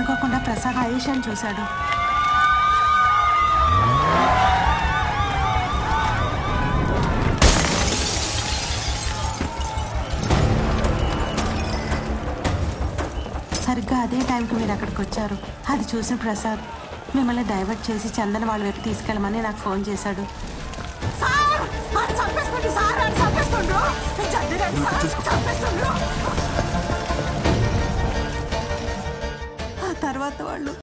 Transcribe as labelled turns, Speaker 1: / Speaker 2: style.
Speaker 1: అనుకోకుండా ప్రసాద్ ఆయేషాని చూశాడు. సరిగ్గా అదే టైంకి మీరు అక్కడికి వచ్చారు. అది చూసిన ప్రసాద్ మిమ్మల్ని డైవర్ట్ చేసి చందన్ వాళ్ళ వైపు తీసుకెళ్ళమని నాకు ఫోన్ చేశాడు. ఆ తర్వాత వాళ్ళు